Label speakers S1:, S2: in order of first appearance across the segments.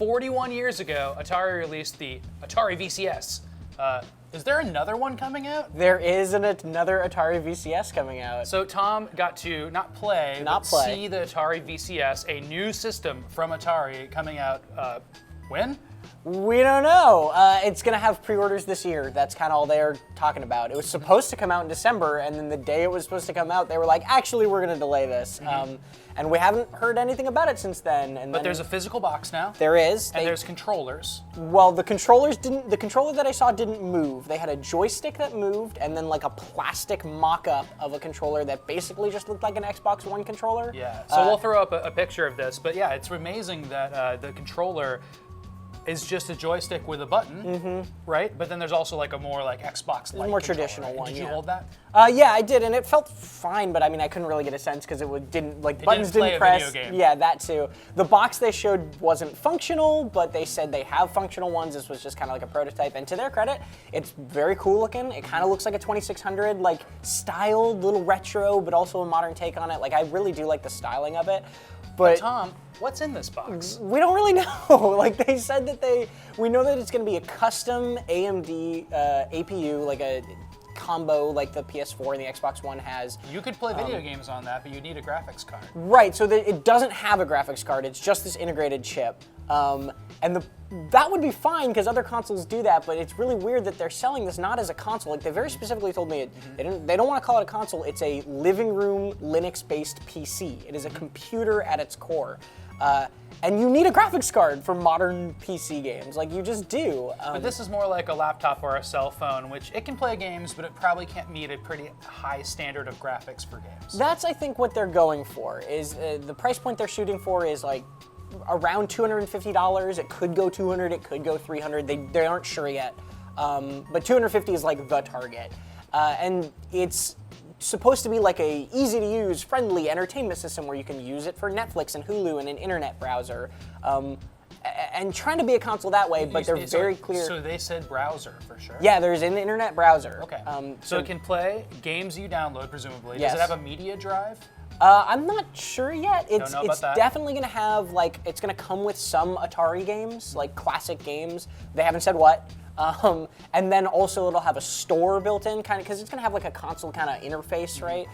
S1: 41 years ago, Atari released the Atari VCS. Is there another one coming out?
S2: There is another Atari VCS coming out.
S1: So Tom got to not play, but see the Atari VCS, a new system from Atari coming out when?
S2: We don't know. It's going to have pre-orders this year. That's kind of all they're talking about. It was supposed to come out in December, and then the day it was supposed to come out, they were like, actually, we're going to delay this. And we haven't heard anything about it since then. And
S1: but there's a physical box now.
S2: There is.
S1: And there's controllers.
S2: Well, the controller that I saw didn't move. They had a joystick that moved, and then like a plastic mock-up of a controller that basically just looked like an Xbox One controller.
S1: Yeah, so we'll throw up a picture of this. But yeah, it's amazing that the controller is just a joystick with a button, right? But then there's also like a more like Xbox-like
S2: more traditional one.
S1: Did you hold that?
S2: Yeah, I did, and it felt fine. But I mean, I couldn't really get a sense because buttons didn't press.
S1: Video game.
S2: Yeah, that too. The box they showed wasn't functional, but they said they have functional ones. This was just kind of like a prototype. And to their credit, it's very cool looking. It kind of looks like a 2600 like styled, little retro, but also a modern take on it. Like I really do like the styling of it. But
S1: Tom, what's in this box?
S2: We don't really know. Like they said that we know that it's going to be a custom AMD APU, like a combo like the PS4 and the Xbox One has.
S1: You could play video games on that, but you need a graphics card.
S2: Right, so it doesn't have a graphics card. It's just this integrated chip. That would be fine because other consoles do that, but it's really weird that they're selling this not as a console. Like they very specifically told me they don't want to call it a console. It's a living room Linux-based PC. It is a computer at its core. And you need a graphics card for modern PC games, like you just do.
S1: But this is more like a laptop or a cell phone, which it can play games, but it probably can't meet a pretty high standard of graphics for games.
S2: That's, I think, what they're going for, is the price point they're shooting for is like around $250. It could go $200, it could go $300. They aren't sure yet. But $250 is like the target. And it's supposed to be like a easy-to-use, friendly entertainment system where you can use it for Netflix and Hulu and an internet browser. And trying to be a console that way, but they're very clear.
S1: So they said browser for sure?
S2: Yeah, there's an internet browser.
S1: Okay. So it can play games you download, presumably.
S2: Yes.
S1: Does it have a media drive?
S2: I'm not sure yet. It's
S1: that.
S2: definitely going to have, like, it's going to come with some Atari games, like classic games. They haven't said what. And then also it'll have a store built in, kind of, because it's going to have like a console kind of interface, right?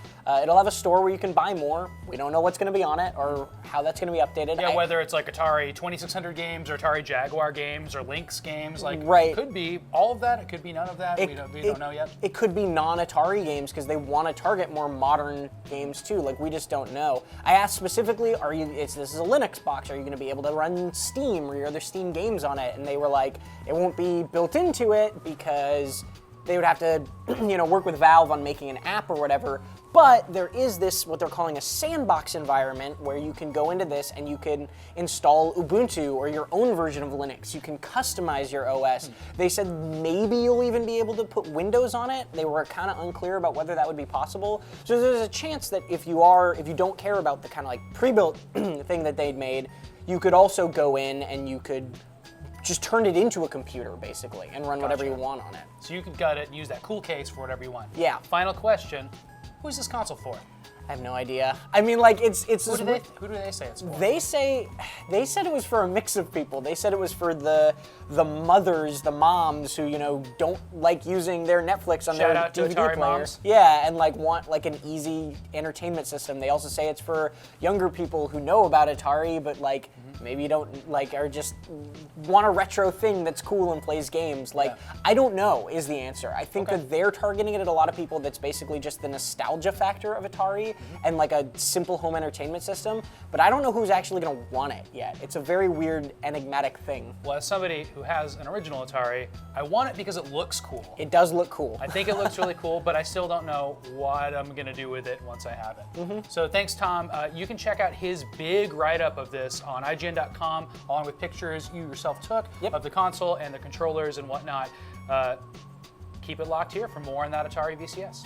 S2: It'll have a store where you can buy more. We don't know what's going to be on it or how that's going to be updated.
S1: Yeah, whether it's like Atari 2600 games or Atari Jaguar games or Lynx games, like
S2: right.
S1: It could be all of that. It could be none of that. We don't know yet.
S2: It could be non-Atari games because they want to target more modern games too. Like we just don't know. I asked specifically, this is a Linux box. Are you going to be able to run Steam or your other Steam games on it? And they were like, it won't be built into it because they would have to, work with Valve on making an app or whatever. But there is this, what they're calling a sandbox environment, where you can go into this and you can install Ubuntu or your own version of Linux. You can customize your OS. They said maybe you'll even be able to put Windows on it. They were kind of unclear about whether that would be possible. So there's a chance that if you don't care about the kind of like pre-built thing that they'd made, you could also go in and you could just turn it into a computer, basically, and run whatever you want on it.
S1: So you could gut it and use that cool case for whatever you want.
S2: Yeah.
S1: Final question, who's this console for?
S2: I have no idea. I mean, like, it's
S1: Who do they say it's for?
S2: They said it was for a mix of people. They said it was for the mothers, the moms who, don't like using their Netflix on their
S1: Shout out to
S2: DVD
S1: Atari
S2: player.
S1: moms.
S2: Yeah, and like want like an easy entertainment system. They also say it's for younger people who know about Atari, but like maybe you don't like or just want a retro thing that's cool and plays games. Like I don't know is the answer. I think that they're targeting it at a lot of people that's basically just the nostalgia factor of Atari and like a simple home entertainment system. But I don't know who's actually going to want it yet. It's a very weird, enigmatic thing.
S1: Well, as somebody who has an original Atari, I want it because it looks cool.
S2: It does look cool.
S1: I think it looks really cool, but I still don't know what I'm going to do with it once I have it. So thanks, Tom. You can check out his big write-up of this on IGN.com, along with pictures you yourself took of the console and the controllers and whatnot. Keep it locked here for more on that Atari VCS.